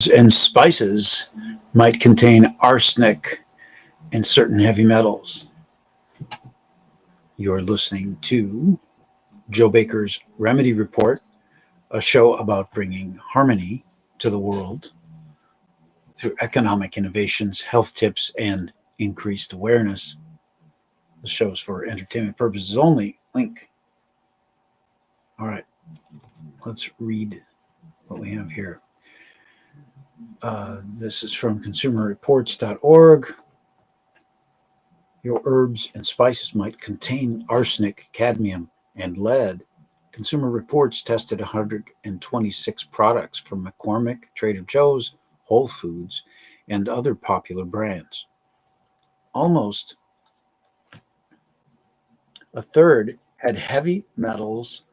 And spices might contain arsenic and certain heavy metals. You're listening to Joe Baker's Remedy Report, a show about bringing harmony to the world through economic innovations, health tips, and increased awareness. The show's for entertainment purposes only. Link. All right, let's read what we have here. This is from ConsumerReports.org. Your herbs and spices might contain arsenic, cadmium, and lead. Consumer Reports tested 126 products from McCormick, Trader Joe's, Whole Foods, and other popular brands. Almost a third had heavy metals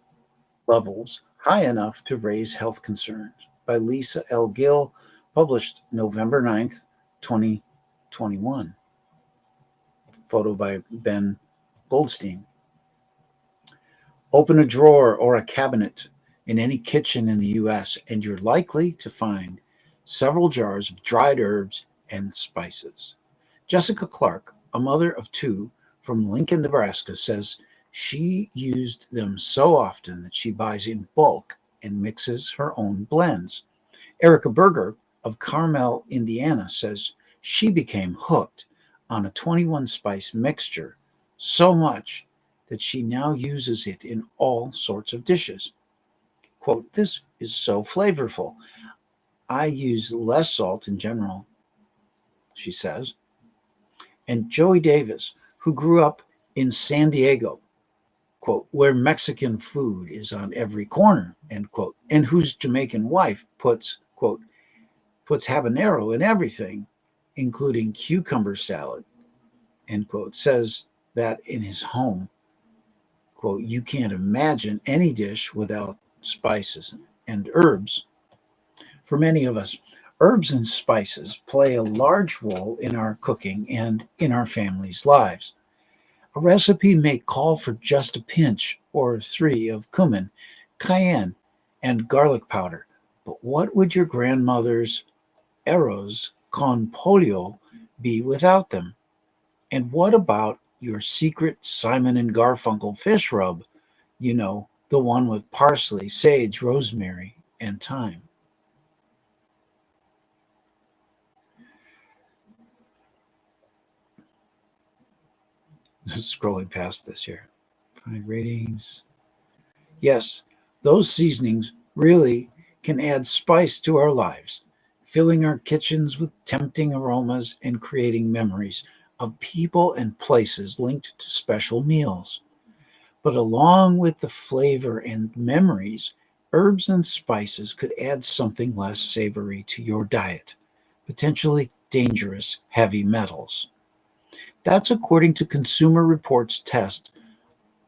levels high enough to raise health concerns. By Lisa L. Gill, published November 9th, 2021. Photo by Ben Goldstein. Open a drawer or a cabinet in any kitchen in the U.S., and you're likely to find several jars of dried herbs and spices. Jessica Clark, a mother of two from Lincoln, Nebraska, says she used them so often that she buys in bulk and mixes her own blends. Erica Berger of Carmel, Indiana, says she became hooked on a 21 spice mixture so much that she now uses it in all sorts of dishes. Quote, "This is so flavorful. I use less salt in general," she says. And Joey Davis, who grew up in San Diego, quote, "where Mexican food is on every corner," end quote, and whose Jamaican wife puts habanero in everything, including cucumber salad, end quote, says that in his home, quote, "you can't imagine any dish without spices and herbs." For many of us, herbs and spices play a large role in our cooking and in our families' lives. A recipe may call for just a pinch or three of cumin, cayenne, and garlic powder, but what would your grandmother's arroz con pollo be without them? And what about your secret Simon and Garfunkel fish rub? You know, the one with parsley, sage, rosemary, and thyme. Scrolling past this here. Find ratings. Yes, those seasonings really can add spice to our lives, filling our kitchens with tempting aromas and creating memories of people and places linked to special meals. But along with the flavor and memories, herbs and spices could add something less savory to your diet, potentially dangerous heavy metals. That's according to Consumer Reports test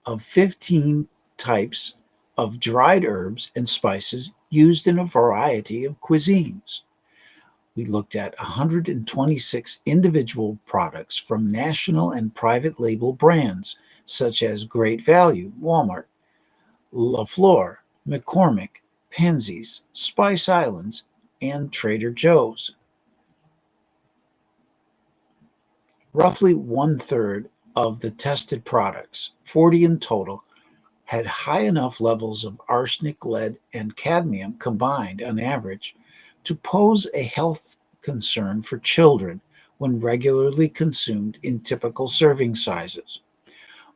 of 15 types of dried herbs and spices used in a variety of cuisines. We looked at 126 individual products from national and private label brands such as Great Value, Walmart, La Flor, McCormick, Pansy's, Spice Islands, and Trader Joe's. Roughly one-third of the tested products, 40 in total, had high enough levels of arsenic, lead, and cadmium combined on average to pose a health concern for children when regularly consumed in typical serving sizes.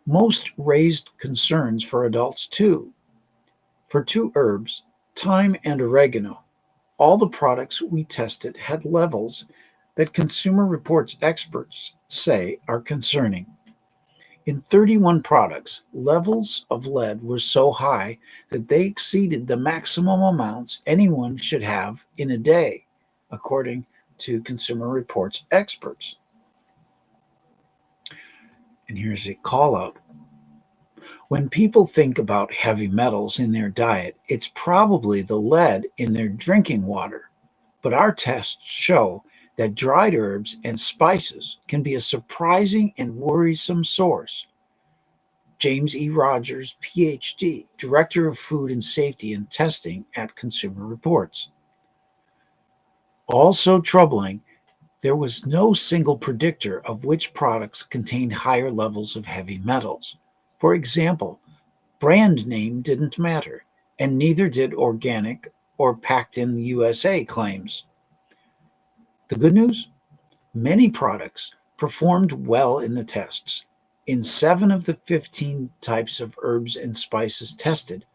Most raised concerns for adults too. For two herbs, thyme and oregano, all the products we tested had levels that Consumer Reports experts say are concerning. In 31 products, levels of lead were so high that they exceeded the maximum amounts anyone should have in a day, according to Consumer Reports experts. And here's a call out. When people think about heavy metals in their diet, it's probably the lead in their drinking water. But our tests show that dried herbs and spices can be a surprising and worrisome source. James E. Rogers, PhD, Director of Food and Safety and Testing at Consumer Reports. Also troubling, there was no single predictor of which products contained higher levels of heavy metals. For example, brand name didn't matter, and neither did organic or packed in USA claims. The good news? Many products performed well in the tests. In 7 of the 15 types of herbs and spices tested,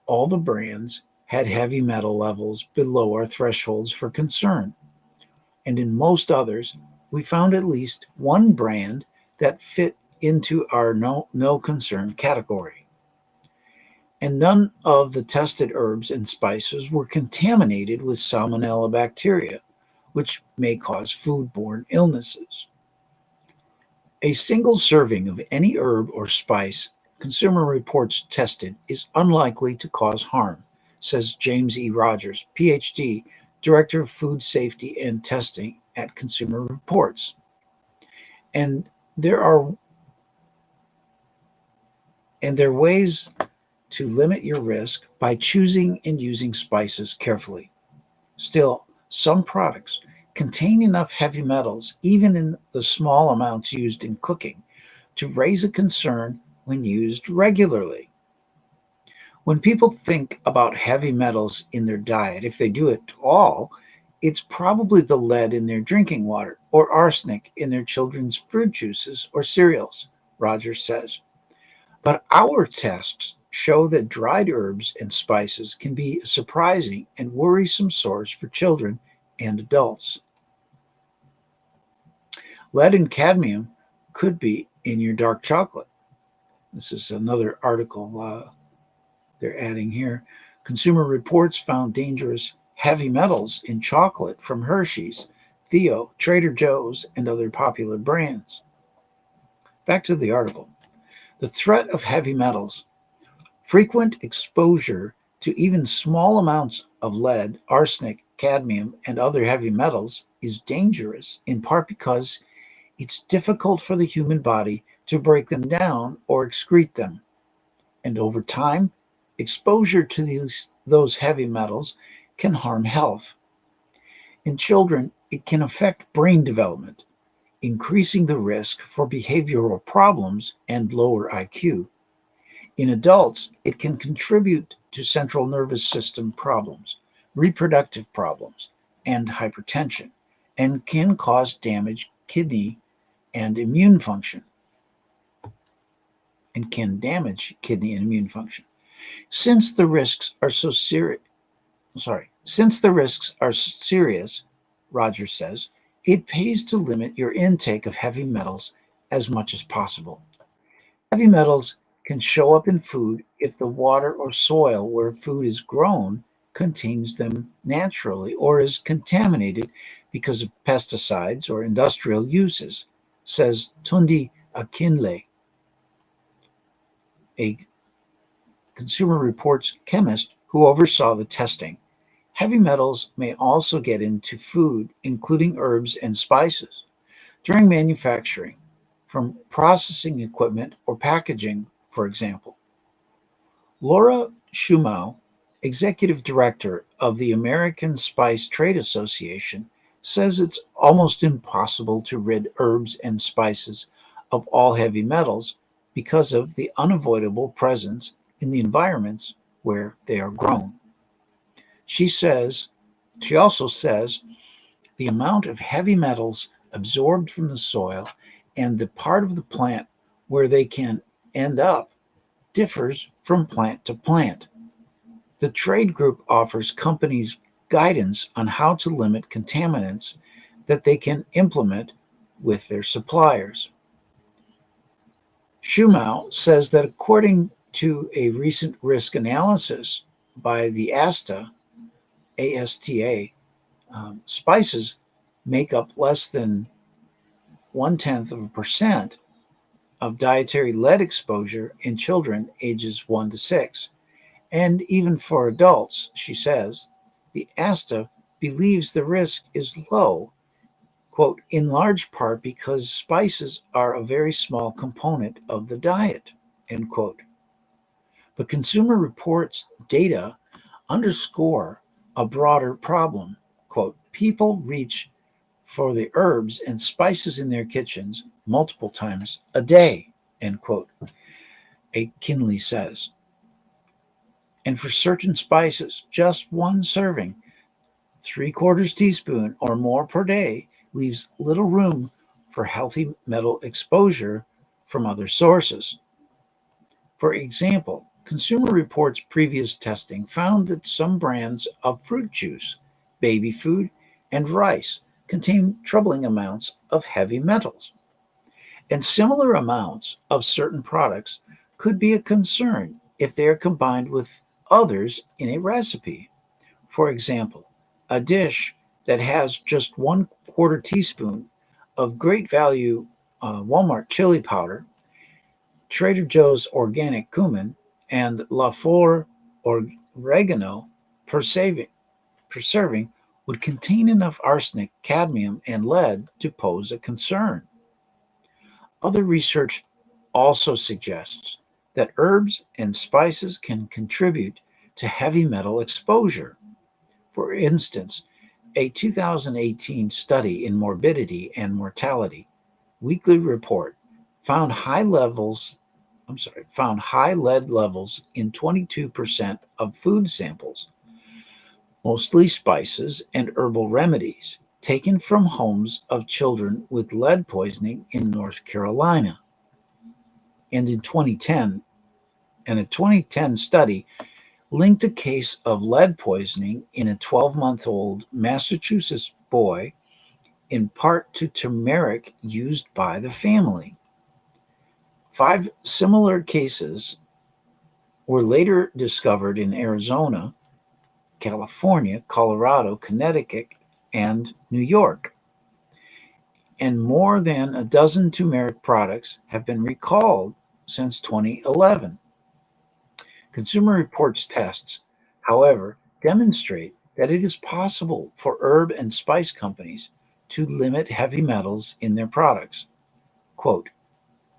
all the brands had heavy metal levels below our thresholds for concern. And in most others, we found at least one brand that fit into our no concern category. And none of the tested herbs and spices were contaminated with salmonella bacteria, which may cause foodborne illnesses. A single serving of any herb or spice Consumer Reports tested is unlikely to cause harm, says James E. Rogers, PhD, Director of Food Safety and Testing at Consumer Reports. And there are ways to limit your risk by choosing and using spices carefully. Still, some products contain enough heavy metals, even in the small amounts used in cooking, to raise a concern when used regularly. When people think about heavy metals in their diet, if they do at all, it's probably the lead in their drinking water or arsenic in their children's fruit juices or cereals, Rogers says. But our tests show that dried herbs and spices can be a surprising and worrisome source for children and adults. Lead and cadmium could be in your dark chocolate. This is another article they're adding here. Consumer Reports found dangerous heavy metals in chocolate from Hershey's, Theo, Trader Joe's, and other popular brands. Back to the article. The threat of heavy metals. Frequent exposure to even small amounts of lead, arsenic, cadmium, and other heavy metals is dangerous, in part because it's difficult for the human body to break them down or excrete them. And over time, exposure to those heavy metals can harm health. In children, it can affect brain development, increasing the risk for behavioral problems and lower IQ. In adults, it can contribute to central nervous system problems, reproductive problems, and hypertension, and can cause damaged kidney and immune function, Since the risks are serious, Rogers says, it pays to limit your intake of heavy metals as much as possible. Heavy metals can show up in food if the water or soil where food is grown contains them naturally or is contaminated because of pesticides or industrial uses, says Tundi Akinle, a Consumer Reports chemist who oversaw the testing. Heavy metals may also get into food, including herbs and spices, during manufacturing, from processing equipment or packaging, for example. Laura Schumau, executive director of the American Spice Trade Association, says it's almost impossible to rid herbs and spices of all heavy metals because of the unavoidable presence in the environments where they are grown. She also says the amount of heavy metals absorbed from the soil and the part of the plant where they can end up differs from plant to plant. The trade group offers companies guidance on how to limit contaminants that they can implement with their suppliers. Schumau says that according to a recent risk analysis by the ASTA, spices make up less than 0.1% of dietary lead exposure in children ages 1 to 6. And even for adults, she says, the ASTA believes the risk is low, quote, in large part because spices are a very small component of the diet, end quote. But Consumer Reports data underscore a broader problem. Quote, People reach for the herbs and spices in their kitchens multiple times a day, end quote, A. Kinley says. And for certain spices, just one serving, 3/4 teaspoon or more per day, leaves little room for healthy metal exposure from other sources. For example, Consumer Reports previous testing found that some brands of fruit juice, baby food, and rice contain troubling amounts of heavy metals. And similar amounts of certain products could be a concern if they are combined with others in a recipe. For example, a dish that has just 1/4 teaspoon of great value Walmart chili powder, Trader Joe's organic cumin, and La Flor oregano per serving would contain enough arsenic, cadmium, and lead to pose a concern. Other research also suggests that herbs and spices can contribute to heavy metal exposure. For instance, a 2018 study in morbidity and mortality weekly report found found high lead levels in 22% of food samples, mostly spices and herbal remedies taken from homes of children with lead poisoning in North Carolina. And in 2010, and a 2010 study linked a case of lead poisoning in a 12-month-old Massachusetts boy in part to turmeric used by the family. 5 similar cases were later discovered in Arizona, California, Colorado, Connecticut, and New York. And more than a dozen turmeric products have been recalled since 2011. Consumer Reports tests, however, demonstrate that it is possible for herb and spice companies to limit heavy metals in their products. Quote,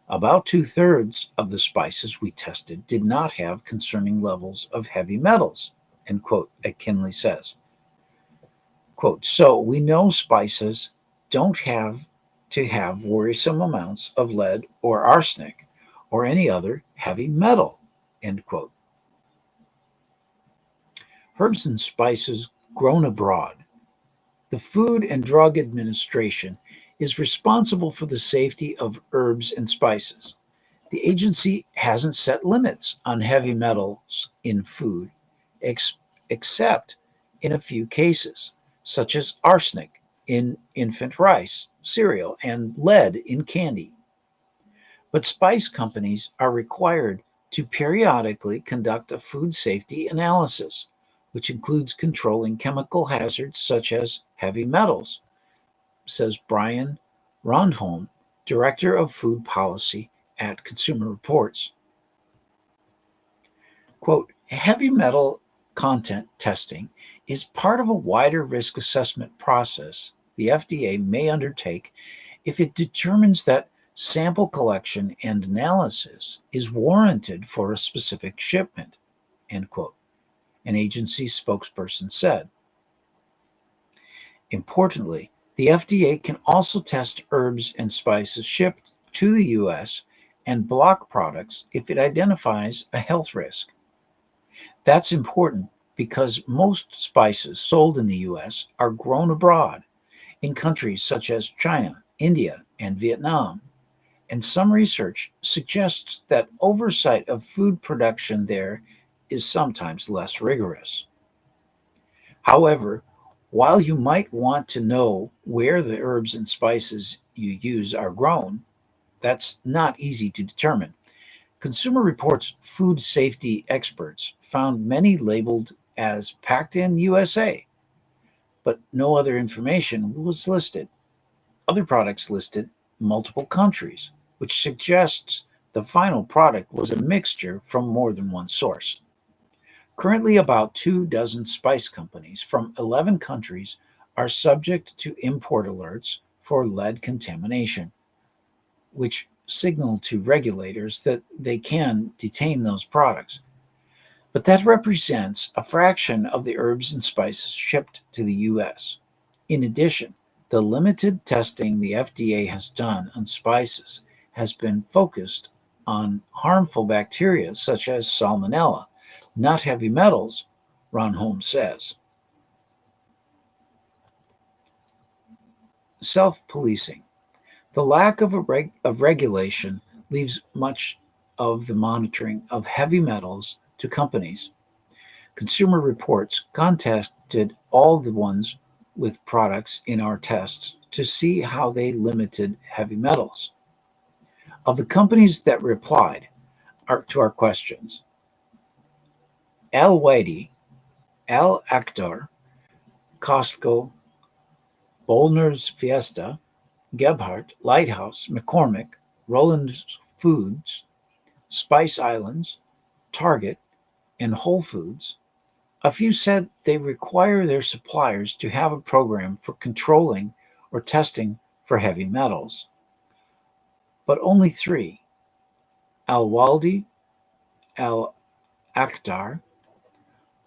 about 2/3 of the spices we tested did not have concerning levels of heavy metals, end quote, Kinley says. Quote, so we know spices don't have to have worrisome amounts of lead or arsenic or any other heavy metal, end quote. Herbs and spices grown abroad. The Food and Drug Administration is responsible for the safety of herbs and spices. The agency hasn't set limits on heavy metals in food, ex- except in a few cases, such as arsenic in infant rice, cereal, and lead in candy. But spice companies are required to periodically conduct a food safety analysis, which includes controlling chemical hazards such as heavy metals, says Brian Rondholm, Director of Food Policy at Consumer Reports. Quote, heavy metal content testing is part of a wider risk assessment process the FDA may undertake if it determines that sample collection and analysis is warranted for a specific shipment, end quote, an agency spokesperson said. Importantly, the FDA can also test herbs and spices shipped to the US and block products if it identifies a health risk. That's important because most spices sold in the US are grown abroad in countries such as China, India, and Vietnam. And some research suggests that oversight of food production there is sometimes less rigorous. However, while you might want to know where the herbs and spices you use are grown, that's not easy to determine. Consumer Reports food safety experts found many labeled as packed in USA, but no other information was listed. Other products listed multiple countries, which suggests the final product was a mixture from more than one source. Currently, about 2 dozen spice companies from 11 countries are subject to import alerts for lead contamination, which signal to regulators that they can detain those products. But that represents a fraction of the herbs and spices shipped to the US. In addition, the limited testing the FDA has done on spices has been focused on harmful bacteria such as salmonella, not heavy metals, Ron Holmes says. Self-policing. The lack of regulation leaves much of the monitoring of heavy metals to companies. Consumer Reports contacted all the ones with products in our tests to see how they limited heavy metals. Of the companies that replied to our questions, Al Whitey, Al Akhtar, Costco, Bollner's Fiesta, Gebhardt, Lighthouse, McCormick, Roland's Foods, Spice Islands, Target, and Whole Foods. A few said they require their suppliers to have a program for controlling or testing for heavy metals. But only three, Al Waldi, Al Akhtar,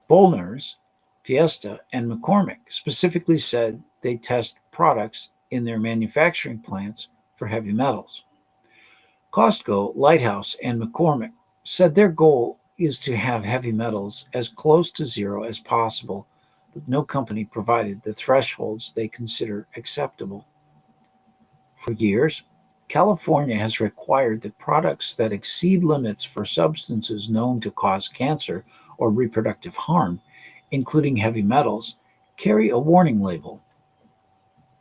Bollner's, Fiesta, and McCormick, specifically said they test products in their manufacturing plants for heavy metals. Costco, Lighthouse, and McCormick said their goal is to have heavy metals as close to zero as possible, but no company provided the thresholds they consider acceptable. For years, California has required that products that exceed limits for substances known to cause cancer or reproductive harm, including heavy metals, carry a warning label.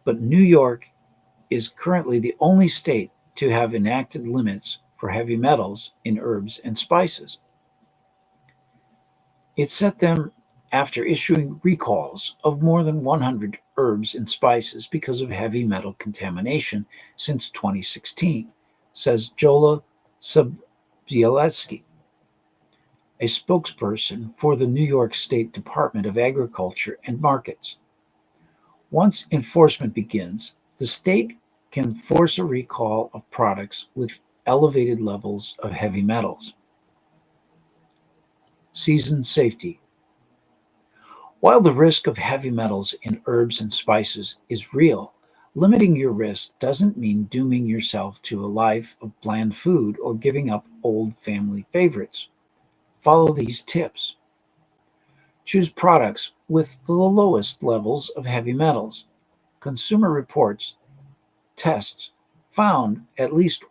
But New York is currently the only state to have enacted limits for heavy metals in herbs and spices. It set them after issuing recalls of more than 100 herbs and spices because of heavy metal contamination since 2016, says Jola Sobieski, a spokesperson for the New York State Department of Agriculture and Markets. Once enforcement begins, the state can force a recall of products with elevated levels of heavy metals. Season safety. While the risk of heavy metals in herbs and spices is real, limiting your risk doesn't mean dooming yourself to a life of bland food or giving up old family favorites. Follow these tips. Choose products with the lowest levels of heavy metals. Consumer Reports tests found at least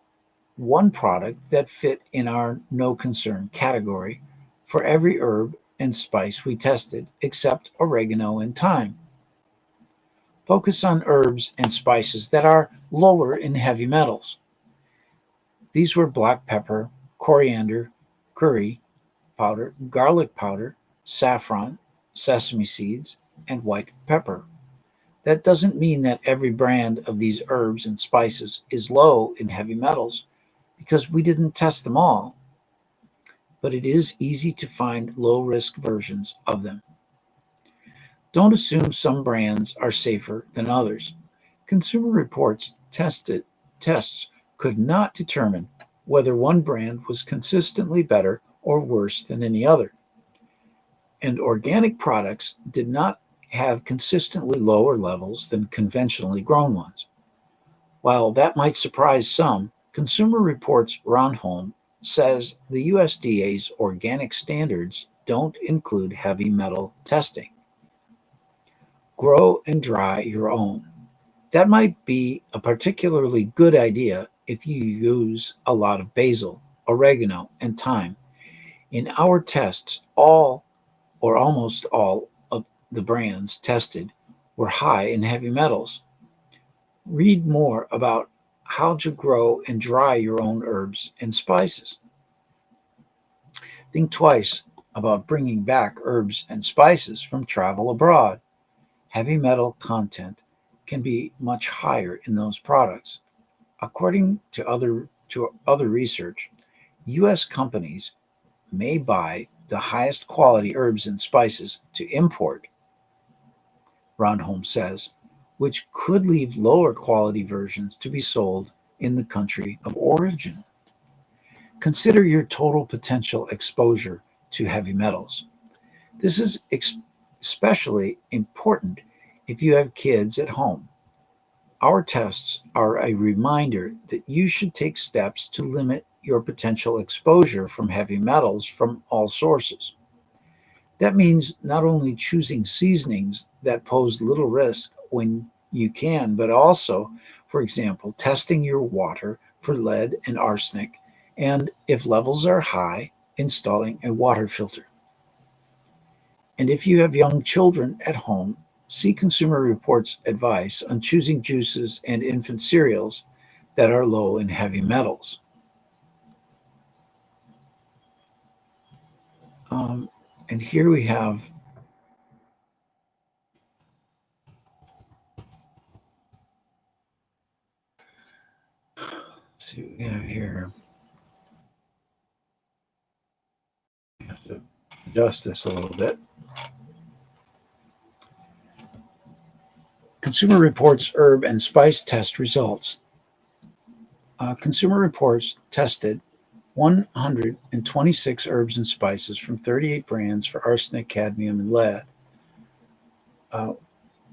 one product that fit in our no concern category for every herb and spice we tested, except oregano and thyme. Focus on herbs and spices that are lower in heavy metals. These were black pepper, coriander, curry powder, garlic powder, saffron, sesame seeds, and white pepper. That doesn't mean that every brand of these herbs and spices is low in heavy metals, because we didn't test them all, but it is easy to find low-risk versions of them. Don't assume some brands are safer than others. Consumer Reports tests could not determine whether one brand was consistently better or worse than any other. And organic products did not have consistently lower levels than conventionally grown ones. While that might surprise some, Consumer Reports Ron Holmes says the USDA's organic standards don't include heavy metal testing. Grow and dry your own. That might be a particularly good idea if you use a lot of basil, oregano, and thyme. In our tests, all or almost all of the brands tested were high in heavy metals. Read more about how to grow and dry your own herbs and spices. Think twice about bringing back herbs and spices from travel abroad. Heavy metal content can be much higher in those products. According to other research, U.S. companies may buy the highest quality herbs and spices to import, Ron Holmes says, which could leave lower quality versions to be sold in the country of origin. Consider your total potential exposure to heavy metals. This is especially important If you have kids at home, our tests are a reminder that you should take steps to limit your potential exposure from heavy metals from all sources. That means not only choosing seasonings that pose little risk when you can, but also, for example, testing your water for lead and arsenic, and if levels are high, installing a water filter. And if you have young children at home, see Consumer Reports advice on choosing juices and infant cereals that are low in heavy metals. Um, and here we have, let's see what we have here. I have to adjust this a little bit. Consumer Reports herb and spice test results. Consumer Reports tested 126 herbs and spices from 38 brands for arsenic, cadmium, and lead. Uh,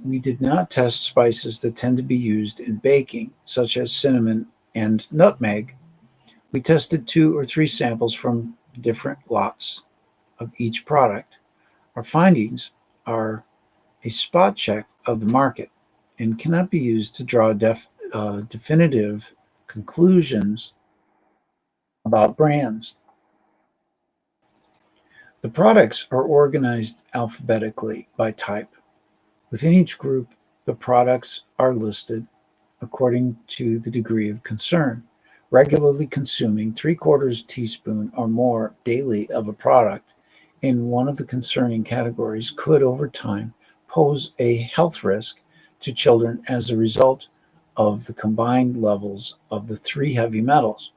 we did not test spices that tend to be used in baking, such as cinnamon and nutmeg. We tested 2 or 3 samples from different lots of each product. Our findings are a spot check of the market and cannot be used to draw definitive conclusions about brands. The products are organized alphabetically by type. Within each group, the products are listed according to the degree of concern. Regularly consuming 3/4 teaspoon or more daily of a product in one of the concerning categories could, over time, pose a health risk to children as a result of the combined levels of the 3 heavy metals.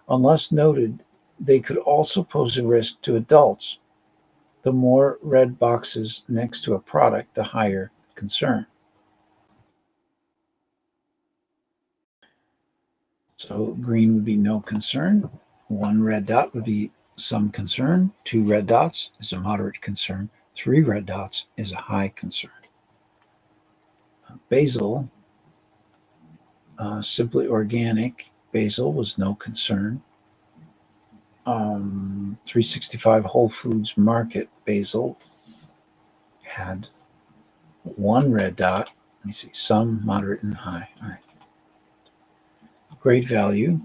Unless noted, they could also pose a risk to adults. The more red boxes next to a product, the higher concern. So green would be no concern. 1 red dot would be some concern. 2 red dots is a moderate concern. 3 red dots is a high concern. Basil, simply organic basil was no concern. 365 Whole Foods Market basil had 1 red dot. Let me see, some, moderate, and high. All right. Great value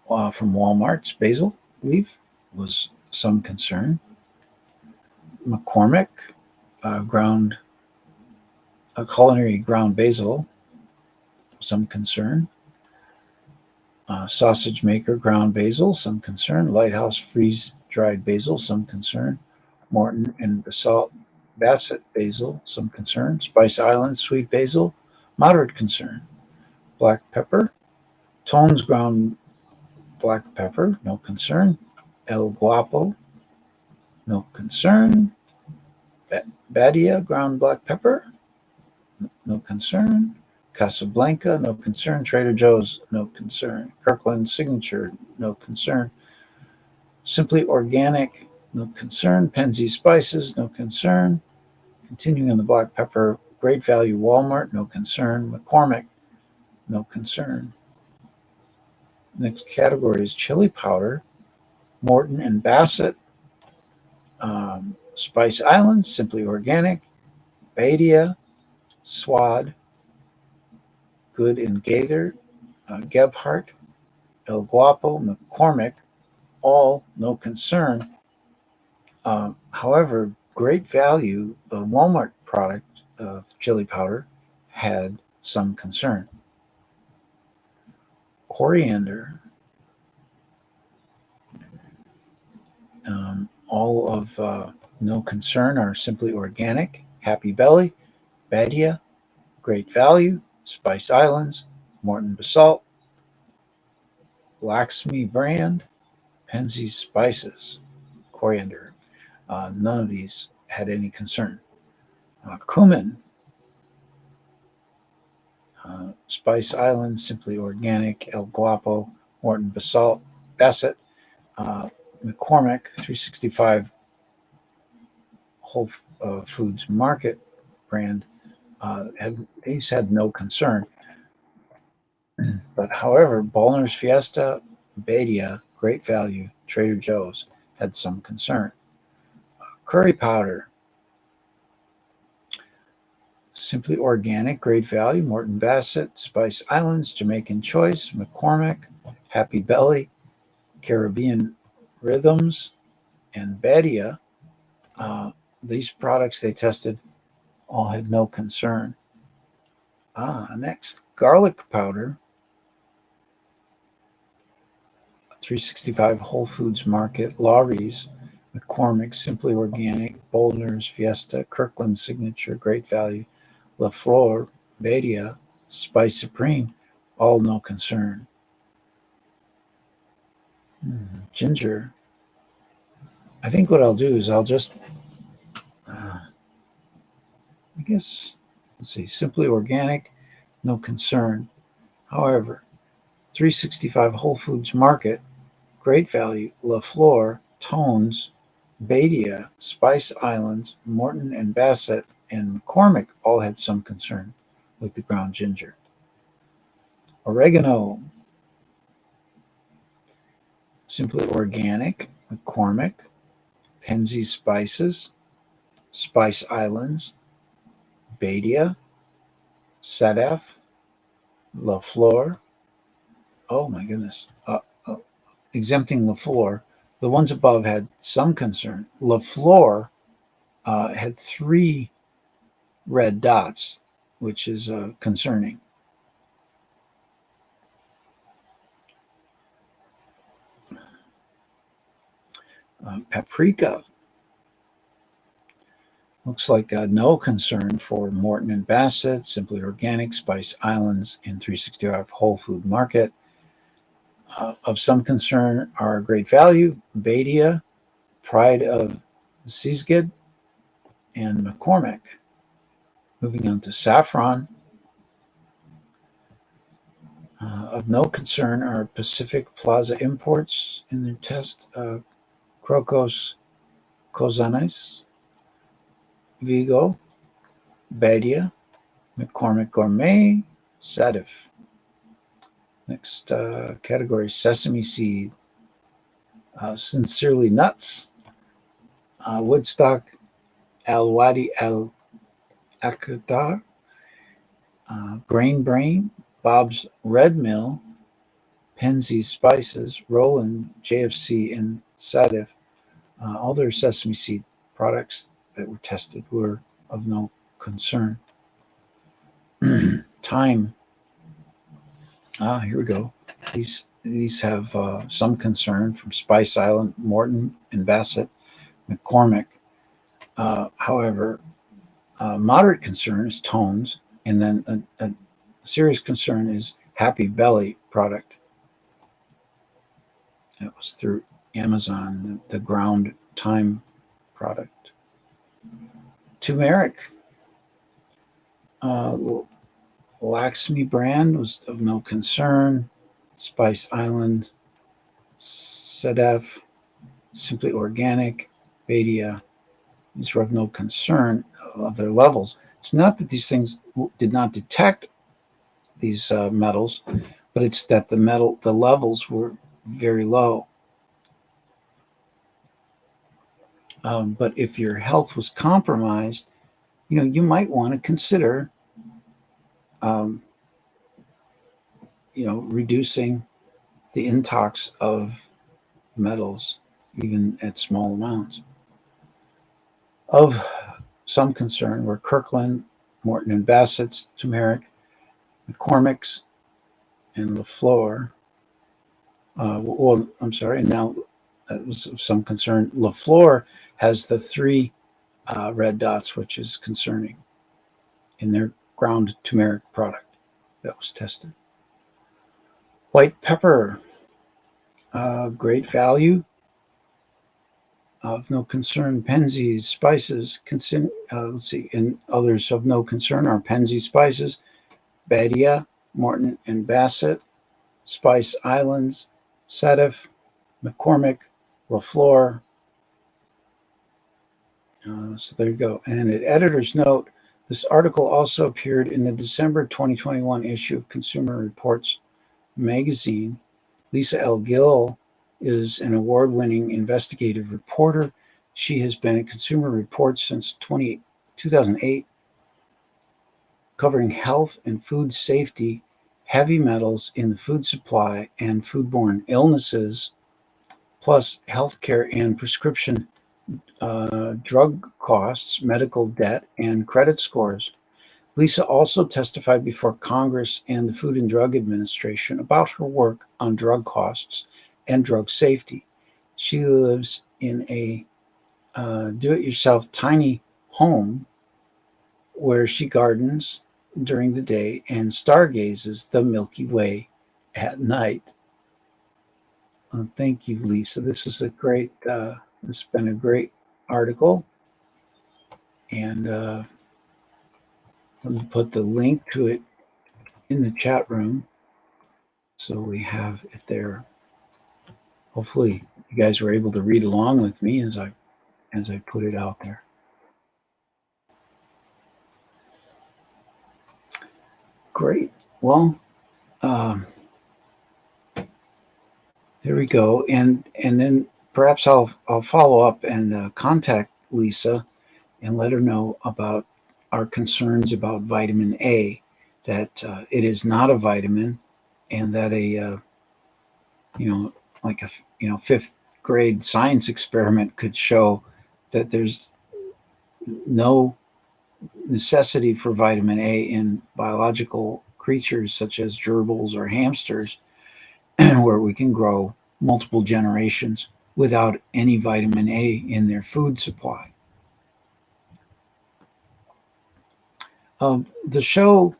from Walmart's basil leaf was some concern. McCormick ground culinary ground basil, some concern. Sausage maker ground basil, some concern. Lighthouse freeze dried basil, some concern. Morton and Bassett basil, some concern. Spice Island sweet basil, moderate concern. Black pepper, Tone's ground black pepper, no concern. El Guapo, no concern. Badia ground black pepper, no concern. Casablanca, no concern. Trader Joe's, no concern. Kirkland Signature, no concern. Simply Organic, no concern. Penzi Spices, no concern. Continuing on the black pepper, Great Value Walmart, no concern. McCormick, no concern. Next category is chili powder. Morton and Bassett, Spice Island, Simply Organic, Badia, Swad, Good and Gaither, Gebhardt, El Guapo, McCormick, all no concern. However, Great Value, a Walmart product of chili powder, had some concern. Coriander, all of no concern are Simply Organic, Happy Belly, Badia, Great Value, Spice Islands, Morton Basalt, Laxmi brand, Penzi Spices, Coriander. None of these had any concern. Cumin, Spice Islands, Simply Organic, El Guapo, Morton Basalt, Bassett, McCormick, 365 Whole Foods Market brand, These had no concern. But however, Ballner's Fiesta, Badia, Great Value, Trader Joe's had some concern. Curry powder, Simply Organic, Great Value, Morton Bassett, Spice Islands, Jamaican Choice, McCormick, Happy Belly, Caribbean Rhythms, and Badia. These products they tested all had no concern. Next, garlic powder, 365 Whole Foods Market, Lawry's, McCormick, Simply Organic, Boulder's, Fiesta, Kirkland Signature, Great Value, La Flor, Badia, Spice Supreme, all no concern. Ginger. I think what I'll do is I'll just, I guess, let's see, Simply Organic, no concern. However, 365 Whole Foods Market, Great Value, La Flor, Tones, Badia, Spice Islands, Morton and Bassett, and McCormick all had some concern with the ground ginger. Oregano, Simply Organic, McCormick, Penzi Spices, Spice Islands, Badia, Sedef, La Flor. Oh my goodness. Exempting La Flor, the ones above had some concern. La Flor had 3 red dots, which is concerning. Paprika. Looks like no concern for Morton and Bassett, Simply Organic, Spice Islands, and 365 Whole Food Market. Of some concern are Great Value, Badia, Pride of Seasgid, and McCormick. Moving on to saffron. Of no concern are Pacific Plaza Imports in their test, Crocos Cozanes, Vigo, Badia, McCormick Gourmet, Sadif. Next category, sesame seed. Sincerely Nuts, Woodstock, Al Wadi Al Akhdar, Grain Brain, Bob's Red Mill, Penzi Spices, Roland, JFC, and Sadif. All their sesame seed products that were tested were of no concern. Time. Here we go. These have some concern from Spice Island, Morton and Bassett, McCormick. However, moderate concern is Tones, and then a serious concern is Happy Belly product. That was through Amazon, the ground time product. Turmeric. Laxmi brand was of no concern. Spice Island, Sedef, Simply Organic, Badia. These were of no concern of their levels. It's not that these things did not detect these metals, but it's that the levels were very low. But if your health was compromised, you might want to consider reducing the intox of metals, even at small amounts. Of some concern were Kirkland, Morton and Bassett's, Turmeric, McCormick's, and La Flor. And now that was of some concern. La Flor has the 3 red dots, which is concerning in their ground turmeric product that was tested. White pepper, Great Value, of no concern. Penzi Spices, and others of no concern are Penzi Spices, Badia, Morton and Bassett, Spice Islands, Sedef, McCormick, La Flor. So there you go. And an editor's note, This article also appeared in the December 2021 issue of Consumer Reports magazine. Lisa L. Gill is an award-winning investigative reporter. She has been at Consumer Reports since 2008, covering health and food safety, heavy metals in the food supply, and foodborne illnesses, plus healthcare and prescription drug costs, medical debt, and credit scores. Lisa also testified before Congress and the Food and Drug Administration about her work on drug costs and drug safety. She lives in a do-it-yourself tiny home where she gardens during the day and stargazes the Milky Way at night. Thank you, Lisa. This is this has been a great article, and let me put the link to it in the chat room so we have it there. Hopefully, you guys were able to read along with me as I put it out there. Great. Well, there we go, and then perhaps I'll follow up and contact Lisa and let her know about our concerns about vitamin A, that it is not a vitamin, and that like a fifth grade science experiment could show that there's no necessity for vitamin A in biological creatures such as gerbils or hamsters, where we can grow multiple generations without any vitamin A in their food supply. The show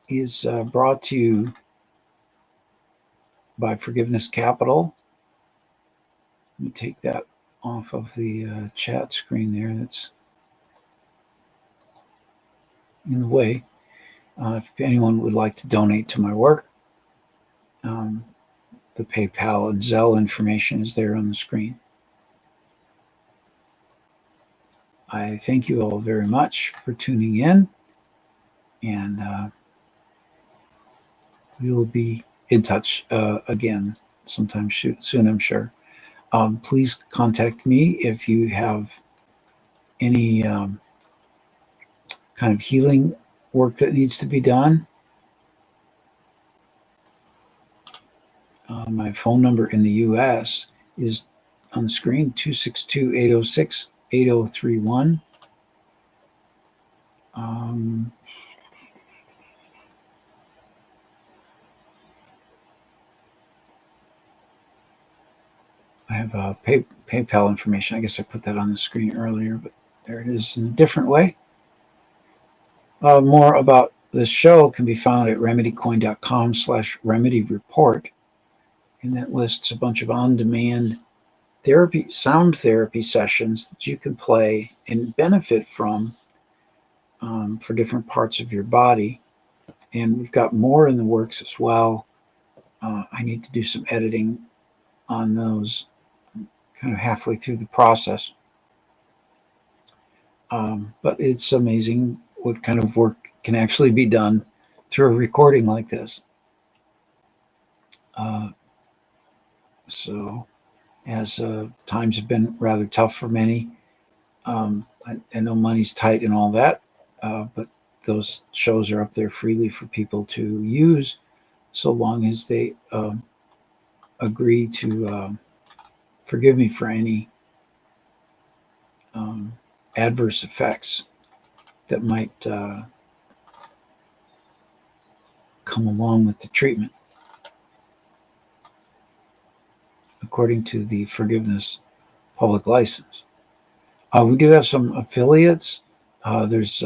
is brought to you by Forgiveness Capital. Let me take that off of the chat screen there. That's in the way. If anyone would like to donate to my work, the PayPal and Zelle information is there on the screen. I thank you all very much for tuning in, and we will be in touch again sometime soon, I'm sure. Please contact me if you have any kind of healing work that needs to be done. My phone number in the U.S. is on the screen, 262-806-8031. I have PayPal information. I guess I put that on the screen earlier, but there it is in a different way. More about the show can be found at remedycoin.com/remedyreport. And that lists a bunch of on-demand sound therapy sessions that you can play and benefit from for different parts of your body. And we've got more in the works as well. I need to do some editing on those. I'm kind of halfway through the process. But it's amazing what kind of work can actually be done through a recording like this. So as times have been rather tough for many, I know money's tight and all that, but those shows are up there freely for people to use, so long as they agree to forgive me for any adverse effects that might come along with the treatment, according to the Forgiveness public license. We do have some affiliates. There's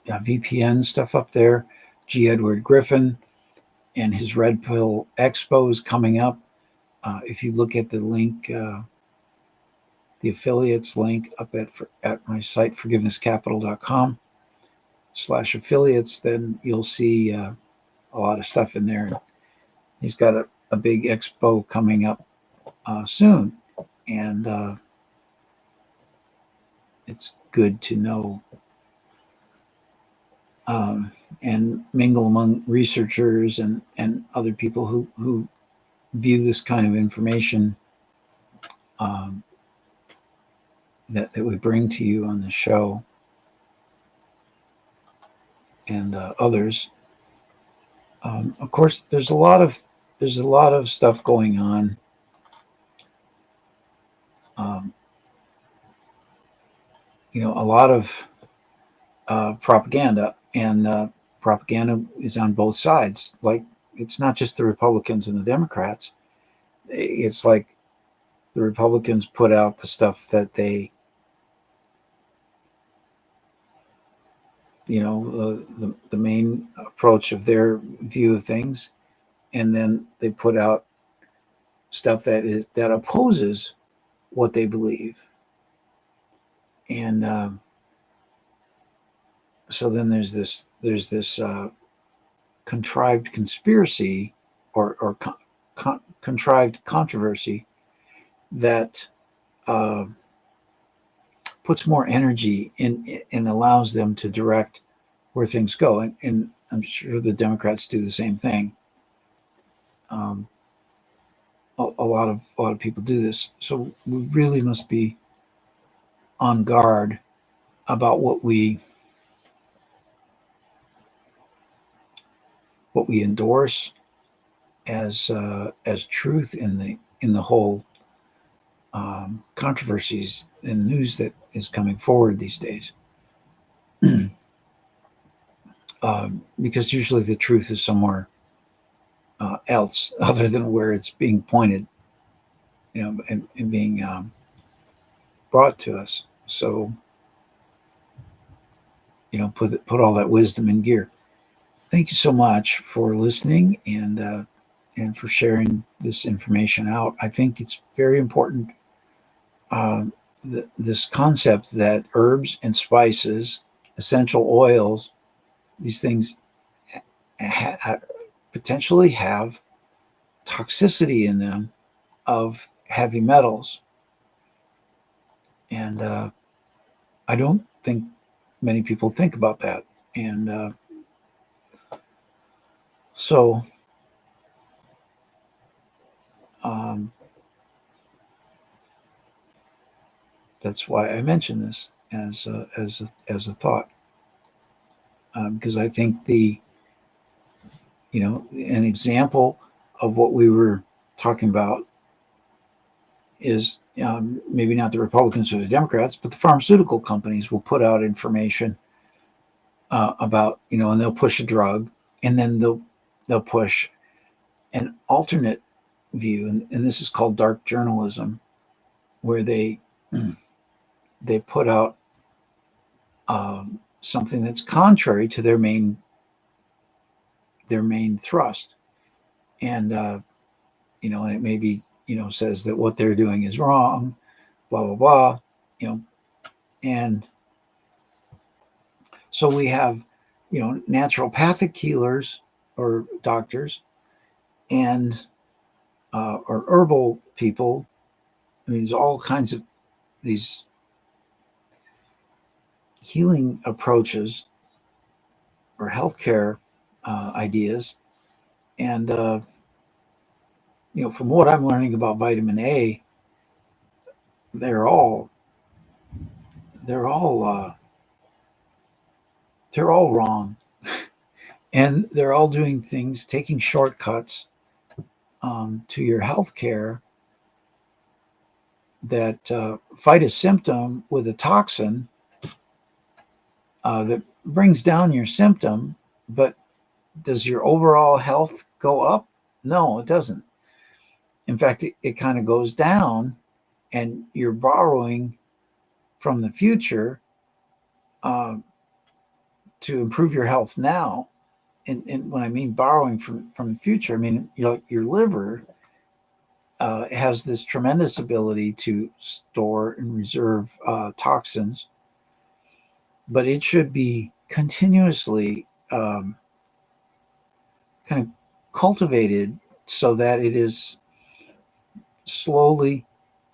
VPN stuff up there. G. Edward Griffin and his Red Pill Expo is coming up. If you look at the link, the affiliates link up at my site, forgivenesscapital.com/affiliates, then you'll see a lot of stuff in there. He's got a big expo coming up soon, and it's good to know and mingle among researchers and other people who view this kind of information um, that we bring to you on the show and others. Of course, there's a lot of stuff going on. Um, a lot of propaganda, and propaganda is on both sides. Like, it's not just the Republicans and the Democrats. It's like the Republicans put out the stuff that they, the main approach of their view of things, and then they put out stuff that opposes what they believe, and so then there's this contrived conspiracy or contrived controversy that uh, puts more energy in and allows them to direct where things go. And I'm sure the Democrats do the same thing. Um, a lot of people do this, so we really must be on guard about what we endorse as truth in the whole controversies and news that is coming forward these days. Because usually the truth is somewhere else other than where it's being pointed, and being brought to us. So, put all that wisdom in gear. Thank you so much for listening and for sharing this information out. I think it's very important. This concept that herbs and spices, essential oils, these things potentially have toxicity in them of heavy metals. And I don't think many people think about that. And so um, that's why I mention this as a thought, because I think an example of what we were talking about is maybe not the Republicans or the Democrats, but the pharmaceutical companies will put out information about, and they'll push a drug, and then they'll push an alternate view, and this is called dark journalism, where they put out something that's contrary to their main thrust, and and it maybe says that what they're doing is wrong, blah blah blah, and so we have naturopathic healers or doctors and or herbal people. I mean, there's all kinds of these healing approaches or healthcare ideas, and from what I'm learning about vitamin A, they're all they're all they're all wrong, and they're all doing things, taking shortcuts to your health care that fight a symptom with a toxin that brings down your symptom, but does your overall health go up? No, it doesn't. In fact, it kind of goes down, and you're borrowing from the future uh, to improve your health now. And when I mean borrowing from the future, I mean your liver has this tremendous ability to store and reserve toxins, but it should be continuously kind of cultivated so that it is slowly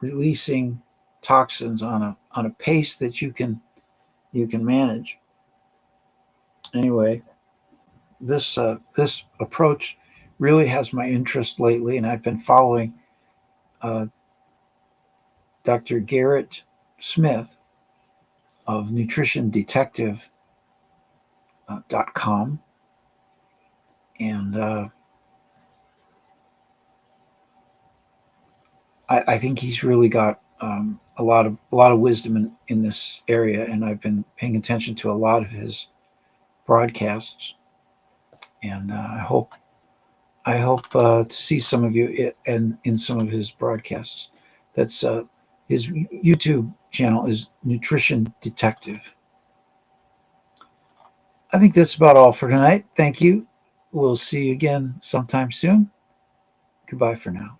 releasing toxins on a pace that you can manage. Anyway, this approach really has my interest lately, and I've been following uh, Dr. Garrett Smith of nutritiondetective.com, and I think he's really got a lot of wisdom in this area, and I've been paying attention to a lot of his broadcasts, and I hope to see some of you in some of his broadcasts. That's his YouTube channel is Nutrition Detective. I think that's about all for tonight. Thank you. We'll see you again sometime soon. Goodbye for now.